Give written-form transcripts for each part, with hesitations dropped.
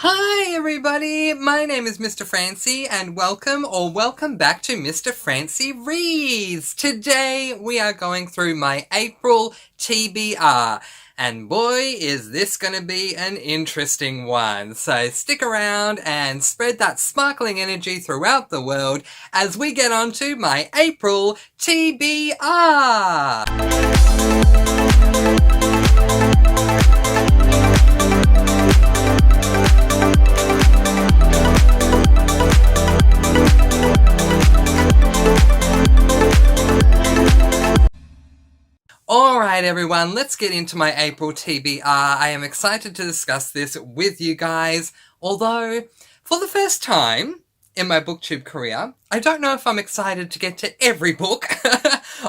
Hi everybody, my name is Mr. Francy and welcome back to Mr. Francy Reads. Today we are going through my April TBR and boy is this going to be an interesting one. So stick around and spread that sparkling energy throughout the world as we get on to my April TBR. Alright everyone, let's get into my April TBR. I am excited to discuss this with you guys, although for the first time in my booktube career, I don't know if I'm excited to get to every book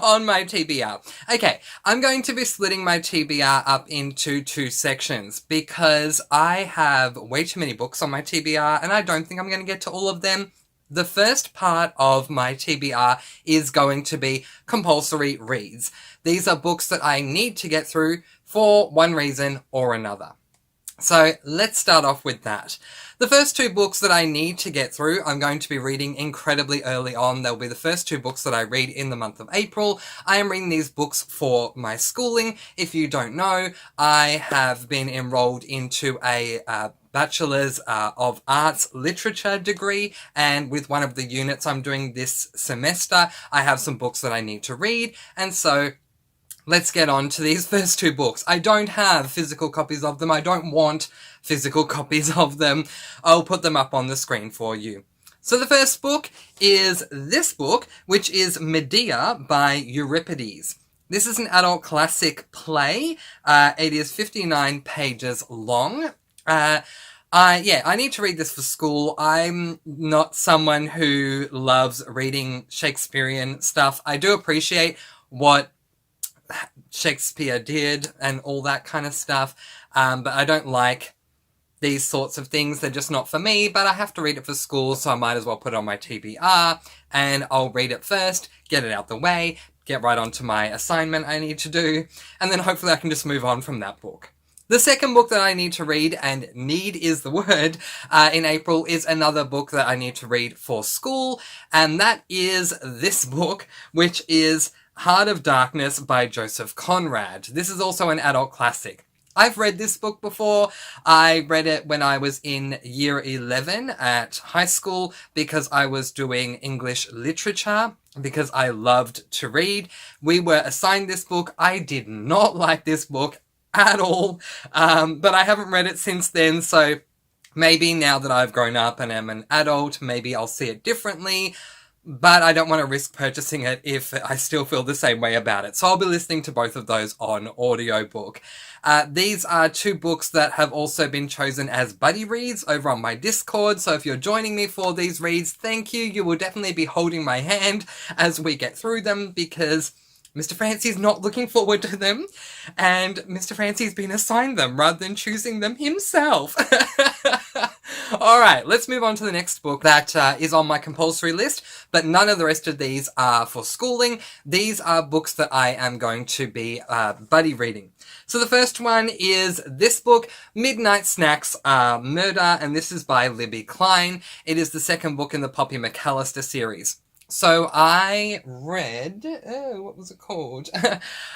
on my TBR. Okay, I'm going to be splitting my TBR up into two sections because I have way too many books on my TBR and I don't think I'm going to get to all of them. The first part of my TBR is going to be compulsory reads. These are books that I need to get through for one reason or another. So let's start off with that. The first two books that I need to get through, I'm going to be reading incredibly early on. They'll be the first two books that I read in the month of April. I am reading these books for my schooling. If you don't know, I have been enrolled into a Bachelor's of Arts Literature degree, and with one of the units I'm doing this semester, I have some books that I need to read, and so let's get on to these first two books. I don't have physical copies of them. I don't want physical copies of them. I'll put them up on the screen for you. So the first book is this book, which is Medea by Euripides. This is an adult classic play. It is 59 pages long. I need to read this for school. I'm not someone who loves reading Shakespearean stuff. I do appreciate what Shakespeare did and all that kind of stuff, but I don't like these sorts of things. They're just not for me, but I have to read it for school, so I might as well put it on my TBR, and I'll read it first, get it out the way, get right onto my assignment I need to do, and then hopefully I can just move on from that book. The second book that I need to read, and need is the word, in April is another book that I need to read for school, and that is this book, which is Heart of Darkness by Joseph Conrad. This is also an adult classic. I've read this book before. I read it when I was in year 11 at high school because I was doing English literature because I loved to read. We were assigned this book. I did not like this book at all, but I haven't read it since then, so maybe now that I've grown up and am an adult, maybe I'll see it differently. But I don't want to risk purchasing it if I still feel the same way about it. So I'll be listening to both of those on audiobook. These are two books that have also been chosen as buddy reads over on my Discord. So if you're joining me for these reads, thank you. You will definitely be holding my hand as we get through them because Mr. Francy's not looking forward to them. And Mr. Francy's been assigned them rather than choosing them himself. Alright, let's move on to the next book that is on my compulsory list, but none of the rest of these are for schooling. These are books that I am going to be buddy reading. So the first one is this book, Midnight Snacks Murder, and this is by Libby Klein. It is the second book in the Poppy McAllister series. So I read, what was it called?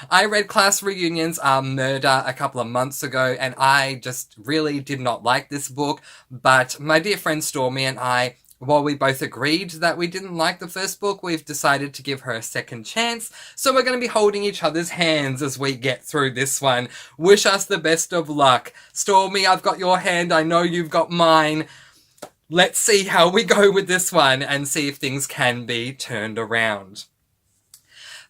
I read Class Reunions Murder a couple of months ago, and I just really did not like this book, but my dear friend Stormy and I, while we both agreed that we didn't like the first book, we've decided to give her a second chance, so we're going to be holding each other's hands as we get through this one. Wish us the best of luck. Stormy, I've got your hand, I know you've got mine. Let's see how we go with this one and see if things can be turned around.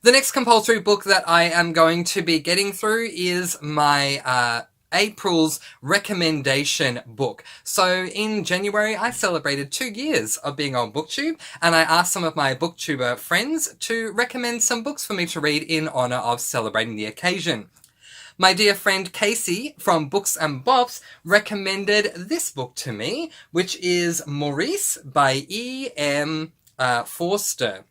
The next compulsory book that I am going to be getting through is my April's recommendation book. So in January, I celebrated 2 years of being on BookTube, and I asked some of my BookTuber friends to recommend some books for me to read in honor of celebrating the occasion. My dear friend Casey from Books and Bops recommended this book to me, which is Maurice by E.M. Forster.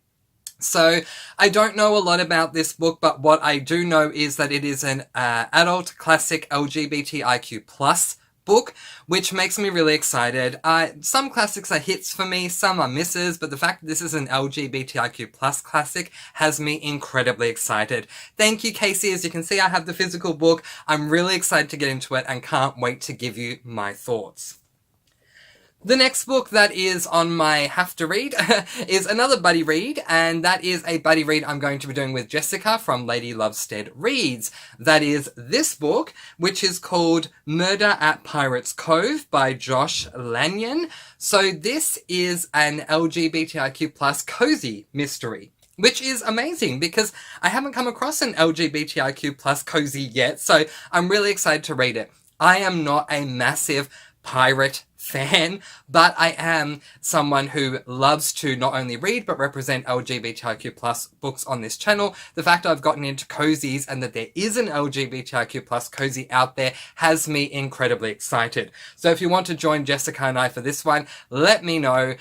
So I don't know a lot about this book, but what I do know is that it is an adult classic LGBTIQ+ book, which makes me really excited. Some classics are hits for me, some are misses, but the fact that this is an LGBTIQ plus classic has me incredibly excited. Thank you, Casey. As you can see, I have the physical book. I'm really excited to get into it and can't wait to give you my thoughts. The next book that is on my have to read is another buddy read, and that is a buddy read I'm going to be doing with Jessica from Lady Lovestead Reads. That is this book, which is called Murder at Pirates Cove by Josh Lanyon. So this is an LGBTIQ plus cozy mystery, which is amazing because I haven't come across an LGBTIQ plus cozy yet, so I'm really excited to read it. I am not a massive pirate fan, but I am someone who loves to not only read but represent LGBTIQ plus books on this channel. The fact I've gotten into cozies and that there is an LGBTIQ plus cozy out there has me incredibly excited. So if you want to join Jessica and I for this one, let me know.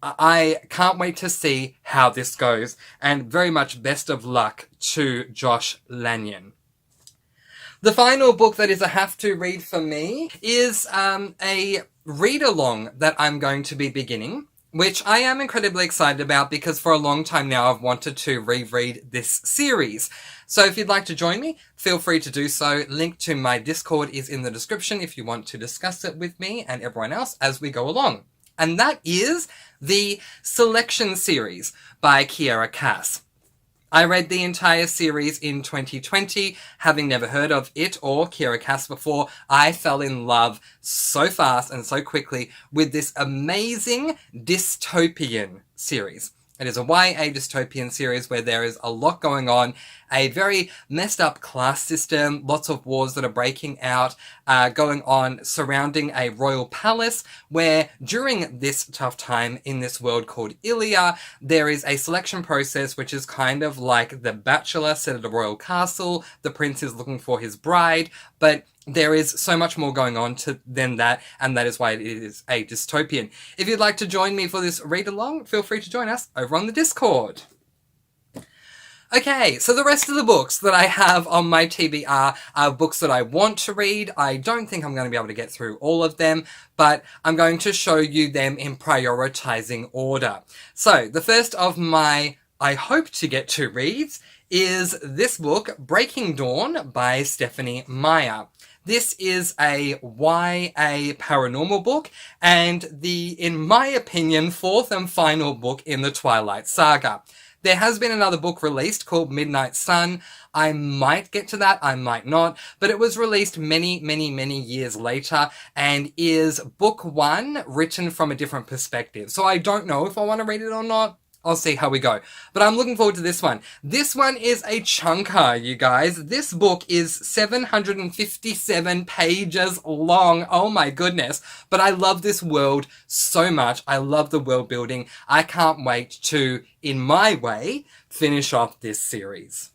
I can't wait to see how this goes, and very much best of luck to Josh Lanyon. The final book that is a have-to read for me is a read-along that I'm going to be beginning, which I am incredibly excited about because for a long time now I've wanted to reread this series. So if you'd like to join me, feel free to do so. Link to my Discord is in the description if you want to discuss it with me and everyone else as we go along. And that is the Selection series by Kiera Cass. I read the entire series in 2020, having never heard of it or Kiera Cass before. I fell in love so fast and so quickly with this amazing dystopian series. It is a YA dystopian series where there is a lot going on, a very messed up class system, lots of wars that are breaking out, going on surrounding a royal palace, where during this tough time in this world called Ilia, there is a selection process which is kind of like The Bachelor set at a royal castle. The prince is looking for his bride, but there is so much more going on than that, and that is why it is a dystopian. If you'd like to join me for this read-along, feel free to join us over on the Discord. Okay, so the rest of the books that I have on my TBR are books that I want to read. I don't think I'm going to be able to get through all of them, but I'm going to show you them in prioritizing order. So, the first of my I hope to get to reads is this book, Breaking Dawn by Stephanie Meyer. This is a YA paranormal book, and in my opinion, fourth and final book in the Twilight Saga. There has been another book released called Midnight Sun. I might get to that, I might not, but it was released many, many, many years later and is book one written from a different perspective. So I don't know if I want to read it or not. I'll see how we go. But I'm looking forward to this one. This one is a chunker, you guys. This book is 757 pages long. Oh my goodness. But I love this world so much. I love the world building. I can't wait to, in my way, finish off this series.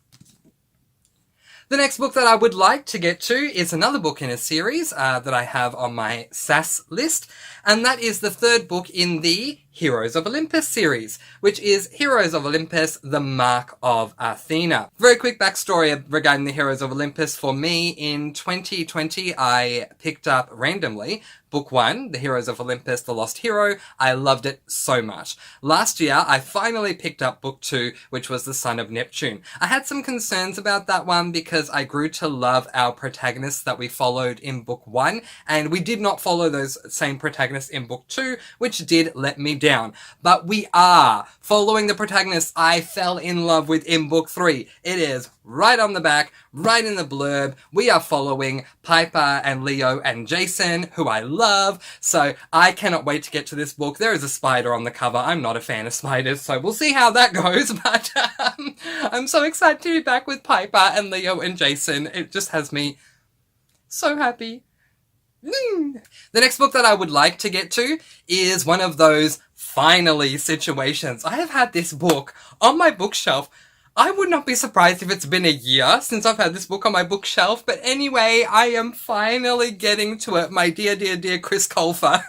The next book that I would like to get to is another book in a series that I have on my SAS list, and that is the third book in the Heroes of Olympus series, which is Heroes of Olympus, The Mark of Athena. Very quick backstory regarding the Heroes of Olympus. For me, in 2020, I picked up randomly Book 1, The Heroes of Olympus, The Lost Hero. I loved it so much. Last year, I finally picked up Book 2, which was The Son of Neptune. I had some concerns about that one because I grew to love our protagonists that we followed in Book 1, and we did not follow those same protagonists in Book 2, which did let me down. But we are following the protagonists I fell in love with in Book 3. It is right on the back, right in the blurb. We are following Piper and Leo and Jason, who I love, so I cannot wait to get to this book. There is a spider on the cover. I'm not a fan of spiders, so we'll see how that goes, but I'm so excited to be back with Piper and Leo and Jason. It just has me so happy. The next book that I would like to get to is one of those finally situations. I have had this book on my bookshelf. I would not be surprised if it's been a year since I've had this book on my bookshelf, but anyway, I am finally getting to it. My dear, dear, dear Chris Colfer.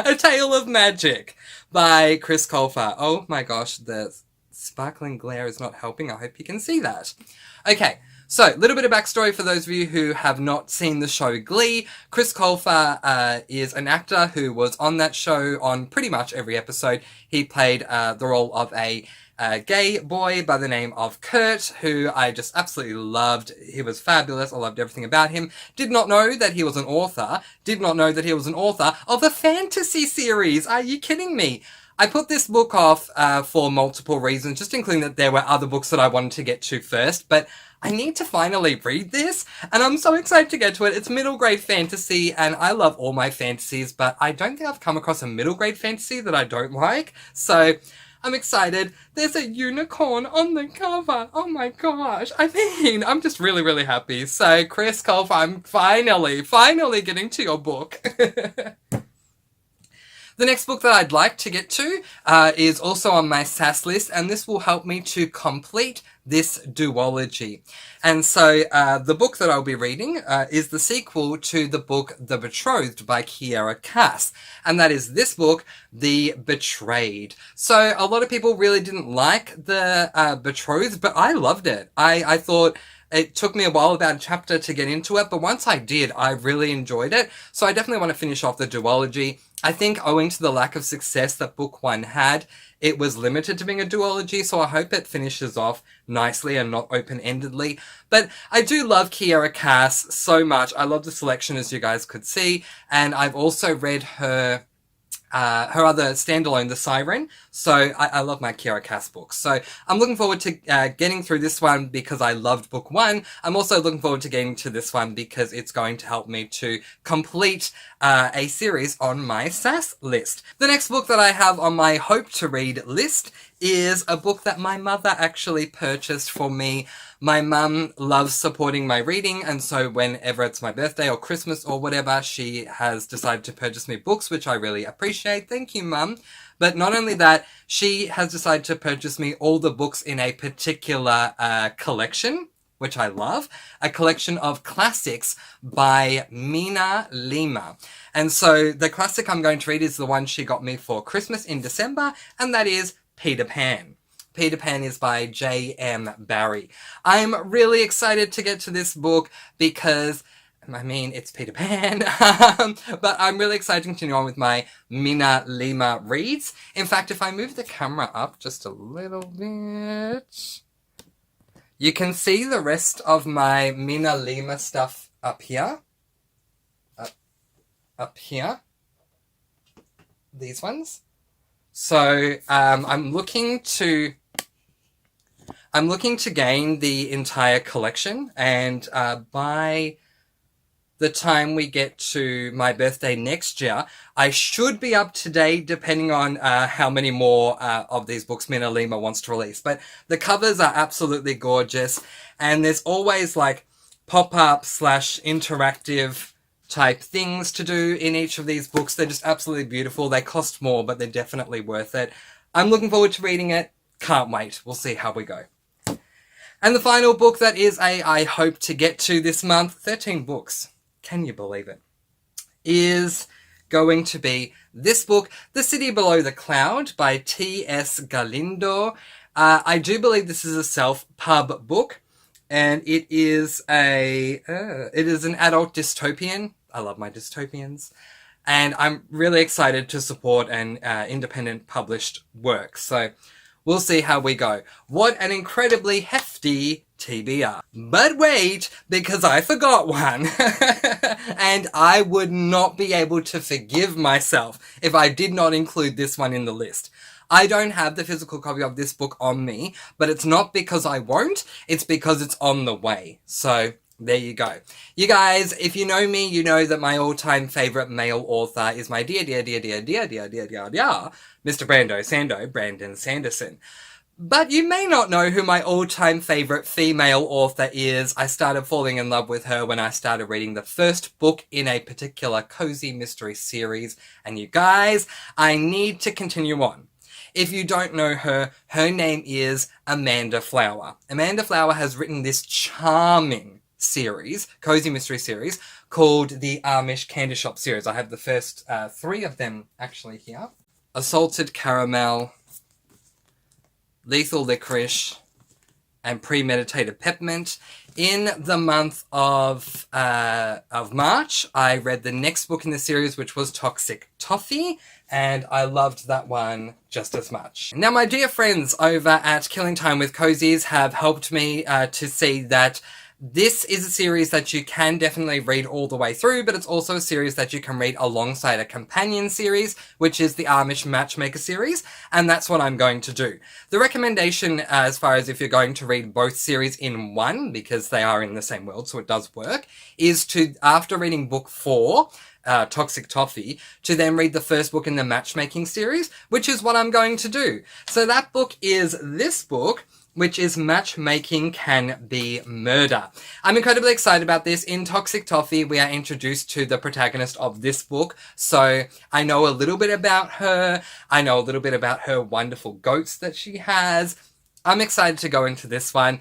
A Tale of Magic by Chris Colfer. Oh my gosh, the sparkling glare is not helping. I hope you can see that. Okay, So, a little bit of backstory for those of you who have not seen the show Glee. Chris Colfer is an actor who was on that show on pretty much every episode. He played the role of a gay boy by the name of Kurt, who I just absolutely loved. He was fabulous. I loved everything about him. Did not know that he was an author. Did not know that he was an author of a fantasy series. Are you kidding me? I put this book off for multiple reasons, just including that there were other books that I wanted to get to first, but I need to finally read this, and I'm so excited to get to it. It's middle grade fantasy, and I love all my fantasies, but I don't think I've come across a middle grade fantasy that I don't like, so I'm excited. There's a unicorn on the cover. Oh my gosh. I mean, I'm just really, really happy. So, Chris Colfer, I'm finally getting to your book. The next book that I'd like to get to is also on my SAS list, and this will help me to complete this duology. And so the book that I'll be reading is the sequel to the book The Betrothed by Kiera Cass, and that is this book, The Betrayed. So a lot of people really didn't like the Betrothed, but I loved it. I thought it took me a while, about a chapter, to get into it, but once I did, I really enjoyed it. So I definitely want to finish off the duology. I think owing to the lack of success that book one had, it was limited to being a duology, so I hope it finishes off nicely and not open-endedly. But I do love Kiera Cass so much. I love the selection, as you guys could see, and I've also read her other standalone, The Siren. So I love my Kiera Cass books. So I'm looking forward to getting through this one because I loved book one. I'm also looking forward to getting to this one because it's going to help me to complete a series on my SAS list. The next book that I have on my hope to read list is a book that my mother actually purchased for me. My mum loves supporting my reading, and so whenever it's my birthday or Christmas or whatever, she has decided to purchase me books, which I really appreciate. Thank you, Mum. But not only that, she has decided to purchase me all the books in a particular collection, which I love, a collection of classics by Mina Lima. And so the classic I'm going to read is the one she got me for Christmas in December, and that is Peter Pan. Peter Pan is by J.M. Barrie. I'm really excited to get to this book because, I mean, it's Peter Pan, but I'm really excited to continue on with my Mina Lima reads. In fact, if I move the camera up just a little bit, you can see the rest of my Mina Lima stuff up here. Up here. These ones. So, I'm looking to gain the entire collection, and by the time we get to my birthday next year, I should be up to date, depending on how many more of these books Mina Lima wants to release. But the covers are absolutely gorgeous, and there's always like pop-up / interactive type things to do in each of these books. They're just absolutely beautiful. They cost more, but they're definitely worth it. I'm looking forward to reading it. Can't wait. We'll see how we go. And the final book that I hope to get to this month, 13 books, can you believe it, is going to be this book, The City Below the Cloud by T.S. Galindo. I do believe this is a self-pub book, and it is an adult dystopian. I love my dystopians. And I'm really excited to support an independent published work. So we'll see how we go. What an incredibly hefty TBR. But wait, because I forgot one. And I would not be able to forgive myself if I did not include this one in the list. I don't have the physical copy of this book on me, but it's not because I won't, it's because it's on the way. So there you go. You guys, if you know me, you know that my all-time favourite male author is my dear, Mr. Brandon Sanderson. But you may not know who my all-time favourite female author is. I started falling in love with her when I started reading the first book in a particular cozy mystery series. And you guys, I need to continue on. If you don't know her, her name is Amanda Flower. Amanda Flower has written this charming series, cozy mystery series, called the Amish Candy Shop series. I have the first 3 of them actually here. Assaulted Caramel, Lethal Licorice, and Premeditated Peppermint. In the month of March, I read the next book in the series, which was Toxic Toffee, and I loved that one just as much. Now, my dear friends over at Killing Time with Cozies have helped me to see that this is a series that you can definitely read all the way through, but it's also a series that you can read alongside a companion series, which is the Amish Matchmaker series, and that's what I'm going to do. The recommendation, as far as if you're going to read both series in one, because they are in the same world, so it does work, is to, after reading book 4, Toxic Toffee, to then read the first book in the Matchmaking series, which is what I'm going to do. So that book is this book, which is Matchmaking Can Be Murder. I'm incredibly excited about this. In Toxic Toffee, we are introduced to the protagonist of this book, so I know a little bit about her. I know a little bit about her wonderful goats that she has. I'm excited to go into this one.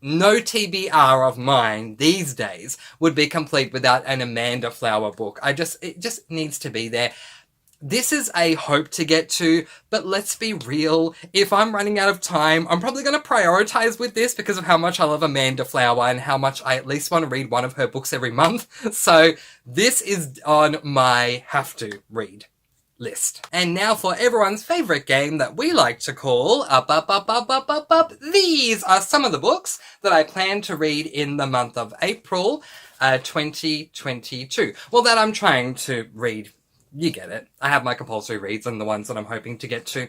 No TBR of mine these days would be complete without an Amanda Flower book. It just needs to be there. This is a hope to get to, but let's be real. If I'm running out of time, I'm probably going to prioritize with this because of how much I love Amanda Flower and how much I at least want to read one of her books every month. So this is on my have to read list. And now for everyone's favourite game that we like to call Up. These are some of the books that I plan to read in the month of April 2022. Well, that I'm trying to read. You get it. I have my compulsory reads and the ones that I'm hoping to get to.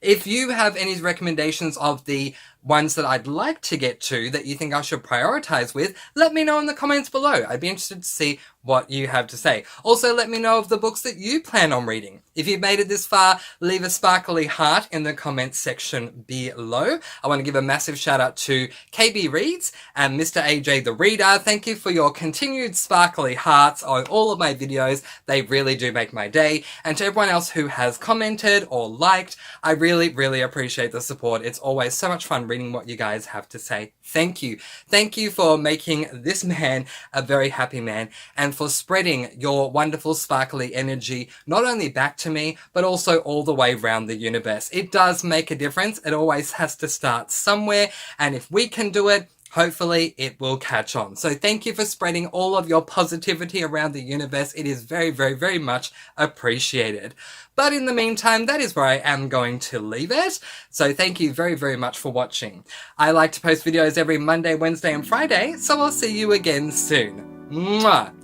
If you have any recommendations of the ones that I'd like to get to that you think I should prioritize with, let me know in the comments below. I'd be interested to see what you have to say. Also, let me know of the books that you plan on reading. If you've made it this far, leave a sparkly heart in the comments section below. I want to give a massive shout out to KB Reads and Mr. AJ the Reader. Thank you for your continued sparkly hearts on all of my videos. They really do make my day. And to everyone else who has commented or liked, I really, really appreciate the support. It's always so much fun reading what you guys have to say. Thank you. Thank you for making this man a very happy man and for spreading your wonderful sparkly energy not only back to me but also all the way around the universe. It does make a difference. It always has to start somewhere, and if we can do it, hopefully it will catch on. So thank you for spreading all of your positivity around the universe. It is very, very, very much appreciated. But in the meantime, that is where I am going to leave it. So thank you very, very much for watching. I like to post videos every Monday, Wednesday, and Friday, so I'll see you again soon. Mwah!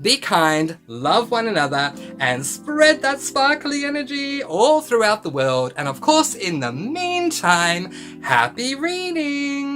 Be kind, love one another, and spread that sparkly energy all throughout the world. And of course, in the meantime, happy reading!